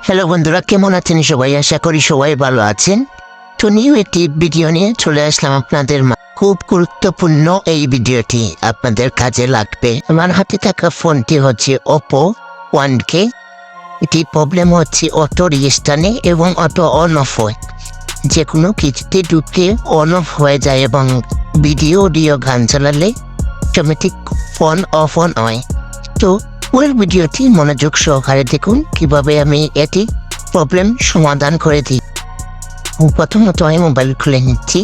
Hello বন্ধুরা, কেমন আছেন সবাই? আশা করি সবাই ভালো আছেন। তো নিউ একটি ভিডিও নিয়ে চলে আসলাম আপনাদের খুব গুরুত্বপূর্ণ এই ভিডিওটি আপনাদের কাজে লাগবে। আমার হাতে থাকা ফোনটি হচ্ছে Oppo 1K। এটি প্রবলেম হচ্ছে অটো রেজিস্টারে এবং অটো অন অফ হয়, যে কোনো কিছুতে ঢুকে অন অফ হয়ে যায় এবং ভিডিও অডিও গান চালালে অটোমেটিক ফোন অফ অন হয়। তো পুরো ভিডিওটি মনোযোগ সহকারে দেখুন কিভাবে আমি এটি প্রবলেম সমাধান করে দিই। প্রথমত আমি মোবাইল খুলে নিচ্ছি।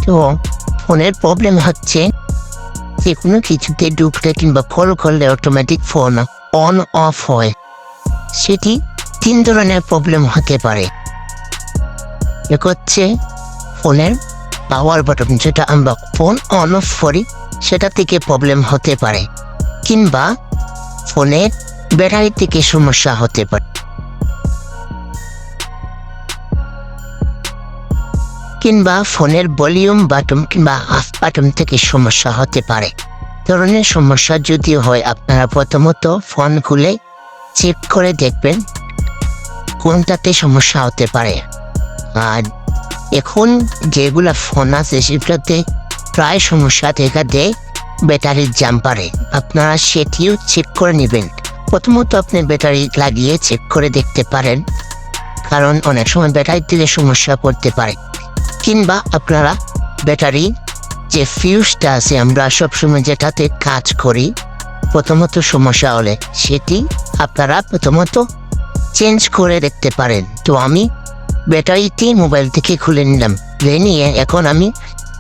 তো ফোনের প্রবলেম হচ্ছে যে কোনো কিছুতে ঢুকলে কিংবা কল করলে অটোমেটিক ফোন অন অফ হয়। সেটি 3 ধরনের প্রবলেম হতে পারে। এক হচ্ছে ফোনের পাওয়ার বাটন, যেটা আমরা ফোন অন অফ করি সেটা থেকে প্রবলেম হতে পারে, কিংবা ফোনের ব্যাটারি থেকে সমস্যা হতে পারে, কিংবা ফোনের ভলিউম বাটন কিংবা অফ বাটন থেকে সমস্যা হতে পারে। ধরনের সমস্যা যদি হয়, আপনারা প্রথমত ফোন খুলে চেক করে দেখবেন কোনটাতে সমস্যা হতে পারে। আর এখন যেগুলা ফোন আছে সেগুলোতে প্রায় সমস্যা দেখা দেয় ব্যাটারির জাম্পারে। আপনারা সেটিও চেক করে নেবেন। প্রথমত আপনি ব্যাটারি লাগিয়ে চেক করে দেখতে পারেন, কারণ অনেক সময় ব্যাটারি থেকে সমস্যা পড়তে পারে। কিংবা আপনারা ব্যাটারি যে ফিউজটা আছে, আমরা সবসময় যেটাতে কাজ করি, প্রথমত সমস্যা হলে সেটি আপনারা প্রথমত চেঞ্জ করে দেখতে পারেন। তো আমি ব্যাটারিটি মোবাইল থেকে খুলে নিলাম, নিয়ে এখন আমি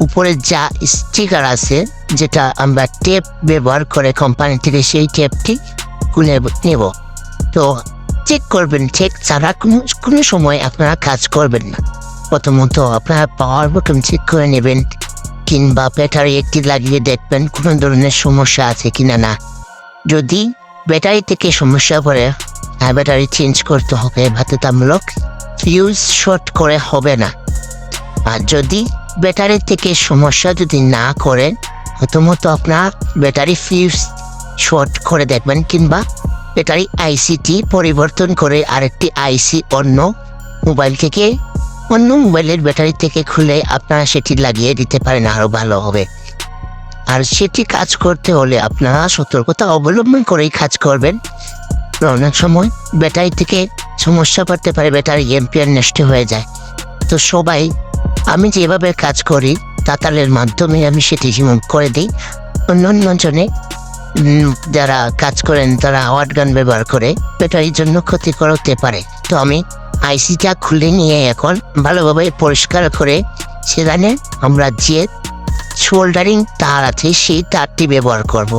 উপরে যা স্টিকার আছে, যেটা আমরা টেপ ব্যবহার করে কোম্পানি থেকে, সেই টেপটি খুলে নেব। তো চেক করবেন, চেক ছাড়া কোনো সময় আপনারা কাজ করবেন না। প্রথমত আপনারা পাওয়ার বাটন চেক করে নেবেন, কিংবা ব্যাটারি একটি লাগিয়ে দেখবেন কোনো ধরনের সমস্যা আছে কিনা। না, যদি ব্যাটারি থেকে সমস্যা পড়ে ব্যাটারি চেঞ্জ করতে হবে বাধ্যতামূলক, ফিউজ শর্ট করে হবে না। আর যদি ব্যাটারি থেকে সমস্যা যদি না করেন, প্রথমত আপনার ব্যাটারি ফিউজ শর্ট করে দেখবেন, কিংবা ব্যাটারি আইসিটি পরিবর্তন করে আরেকটি আইসি অন্য মোবাইলের ব্যাটারি থেকে খুলে আপনারা সেটি লাগিয়ে দিতে পারেন, আরও ভালো হবে। আর সেটি কাজ করতে হলে আপনারা সতর্কতা অবলম্বন করেই কাজ করবেন। অনেক সময় ব্যাটারি থেকে সমস্যা পড়তে পারে, ব্যাটারি এম্পিয়ার নষ্ট হয়ে যায়। তো সবাই আমি যেভাবে কাজ করি তাতালের মাধ্যমে আমি সেটি করে দিই। অন্য জনে যারা কাজ করেন তারা ওয়াট গান ব্যবহার করে ব্যাটারির জন্য ক্ষতিকর হতে পারে। তো আমি আইসিটা খুলে নিয়ে এখন ভালোভাবে পরিষ্কার করে সেখানে আমরা যে সোল্ডারিং তার আছে সেই তারটি ব্যবহার করব।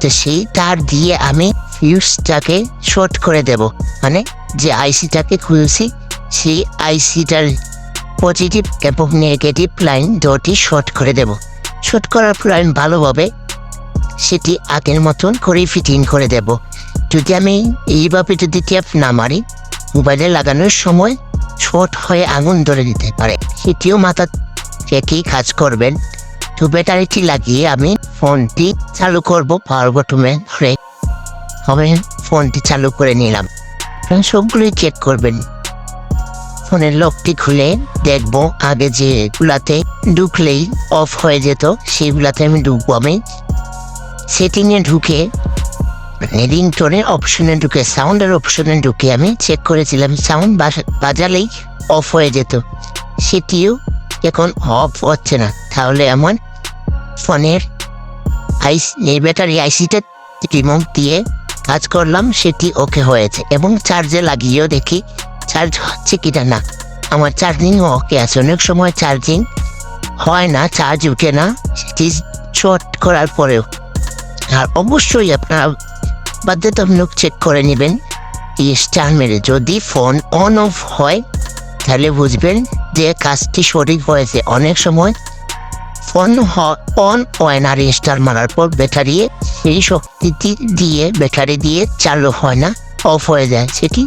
তো সেই তার দিয়ে আমি ফিউজটাকে শর্ট করে দেব, মানে যে আইসিটাকে খুলছি সেই আইসিটার পজিটিভ এবং নেগেটিভ লাইন দুটি শর্ট করে দেব। শর্ট করার পর আমি ভালোভাবে সেটি আগের মতন করে ফিটিং করে দেব। যদি আমি এইভাবে যদি ট্যাপ না মারি, মোবাইলে লাগানোর সময় শর্ট হয়ে আগুন ধরে দিতে পারে, সেটিও মাথা রেখেই কাজ করবেন। তো ব্যাটারিটি লাগিয়ে আমি ফোনটি চালু করব, পাওয়ার বাটনে ধরে হবে ফোনটি চালু করে নিলাম। সবগুলোই চেক করবেন। ফোনের লকটি খুলে দেখব আগে যেগুলাতে ঢুকলেই অফ হয়ে যেত সেইগুলাতে আমি ঢুকবো। আমি সেটিংয়ে ঢুকে রিংটোনের অপশনে ঢুকে সাউন্ডের অপশনে ঢুকে আমি চেক করেছিলাম সাউন্ড বাজালেই অফ হয়ে যেত, সেটিও এখন অফ হচ্ছে না। তাহলে এমন ফোনের ব্যাটারি আইসিটা রিমোট দিয়ে কাজ করলাম, সেটি ওকে হয়েছে। এবং চার্জে লাগিয়েও দেখি চার্জ হচ্ছে কিনা। না, আমার চার্জিং ওকে আছে। অনেক সময় চার্জিং হয় না, চার্জ উঠে না সেটি শর্ট করার পরেও। আর অবশ্যই আপনারা বাধ্যতামূলক চেক করে নেবেন স্টার মেরে। যদি ফোন অন অফ হয় তাহলে বুঝবেন যে কাজটি সঠিক হয়েছে। অনেক সময় ফোন অন হয় না, স্টার মারার পর ব্যাটারি সেই শক্তি দিয়ে ব্যাটারি দিয়ে চালু হয় না, অফ হয়ে যায়, সেটি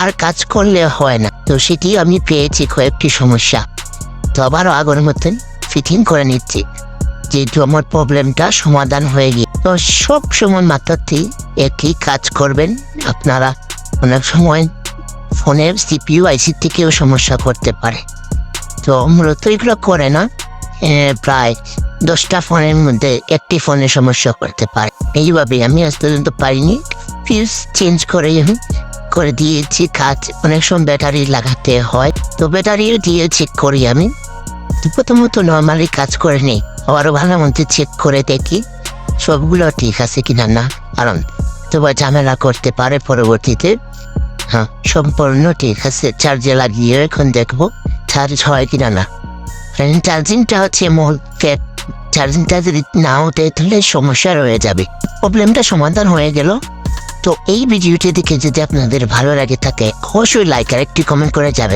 আর কাজ করলে হয় না। তো সেটি আমি পেয়েছি কয়েকটি সমস্যা। তো আবারও আগের মতন ফিটিং করে নিচ্ছি, যেহেতু আমার প্রবলেমটা সমাধান হয়ে গিয়ে। তো সব সময় মাথাতেই একই কাজ করবেন আপনারা। অনেক সময় ফোনের সিপিইউ আইসি থেকেও সমস্যা করতে পারে। তো মূলত এগুলো করে না, প্রায় 10টা ফোনের মধ্যে একটি ফোনে সমস্যা করতে পারে। এইভাবে আমি আজ পর্যন্ত পাইনি, ফিউজ চেঞ্জ করে দিয়েছি কাজ। অনেক সময় ব্যাটারি লাগাতে হয়, তো ব্যাটারিও দিয়ে চেক করি আমি। তো প্রথমত নর্মালি কাজ করে নেই, আবারও ভালো মধ্যে চেক করে দেখি সবগুলো ঠিক আছে কিনা। না, কারণ তোমার ঝামেলা করতে পারে পরবর্তীতে। হ্যাঁ, সম্পূর্ণ ঠিক আছে। চার্জে লাগিয়ে এখন দেখবো চার্জ হয় কিনা। না, চার্জিংটা হচ্ছে মূল ফ্যাক্ট। চার্জিংটা যদি না ওঠে তাহলে সমস্যা রয়ে যাবে। প্রবলেমটা সমাধান হয়ে গেল। তো এই ভিডিওটি দেখে যদি আপনাদের ভালো লাগে থাকে, অবশ্যই লাইক আর একটি কমেন্ট করে যাবে।